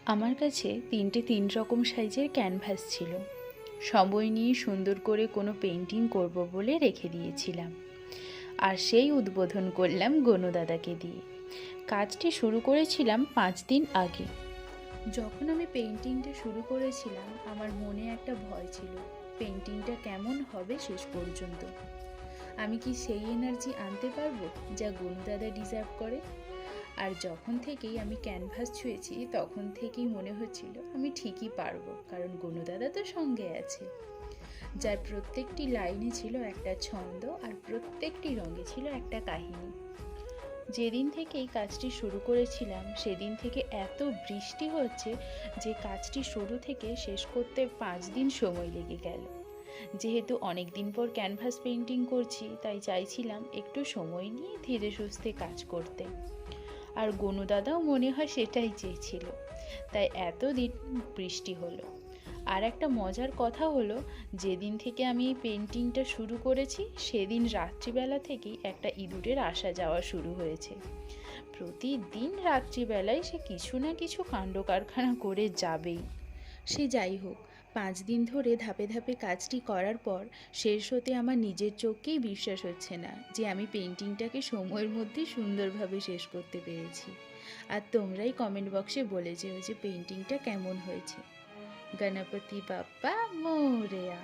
আমার কাছে 3 রকম সাইজের ক্যানভাস ছিল। সময় নিয়ে সুন্দর করে কোনো পেন্টিং করব বলে রেখে দিয়েছিলাম, আর সেই উদ্বোধন করলাম গনু দাদাকে দিয়ে। কাজটি শুরু করেছিলাম 5 দিন আগে। যখন আমি পেন্টিংটা শুরু করেছিলাম আমার মনে একটা ভয় ছিল, পেন্টিংটা কেমন হবে শেষ পর্যন্ত। আমি কি সেই এনার্জি আনতে পারবো যা গনু দাদা ডিজার্ভ করে? আর যখন থেকেই আমি ক্যানভাস ছুঁয়েছি তখন থেকেই মনে হচ্ছিল আমি ঠিকই পারবো, কারণ গনু দাদা তো সঙ্গে আছে, যার প্রত্যেকটি লাইনে ছিল একটা ছন্দ আর প্রত্যেকটি রঙে ছিল একটা কাহিনী। যেদিন থেকে এই কাজটি শুরু করেছিলাম সেদিন থেকে এত বৃষ্টি হচ্ছে যে কাজটি শুরু থেকে শেষ করতে 5 দিন সময় লেগে গেল। যেহেতু অনেক দিন পর ক্যানভাস পেন্টিং করছি তাই চাইছিলাম একটু সময় নিয়ে ধীরে সুস্থে কাজ করতে, আর গনু দাদাও মনে হয় সেটাই চেয়েছিল, তাই এতদিন বৃষ্টি হলো। আর একটা মজার কথা হলো, যেদিন থেকে আমি এই পেন্টিংটা শুরু করেছি সেদিন রাত্রিবেলা থেকেই একটা ইঁদুরের আসা যাওয়া শুরু হয়েছে। প্রতিদিন রাত্রিবেলায় সে কিছু না কিছু কাণ্ড কারখানা করে যাবেই। সে যাই হোক, 5 দিন ধরে ধাপে ধাপে কাজটি করার পর শেষ হতে আমার নিজের চোখকেই বিশ্বাস হচ্ছে না যে আমি পেন্টিংটাকে সময়ের মধ্যে সুন্দরভাবে শেষ করতে পেরেছি। আর তোমরাই কমেন্ট বক্সে বলে যেও যে পেন্টিংটা কেমন হয়েছে। গণপতি বাপ্পা মোরেয়া।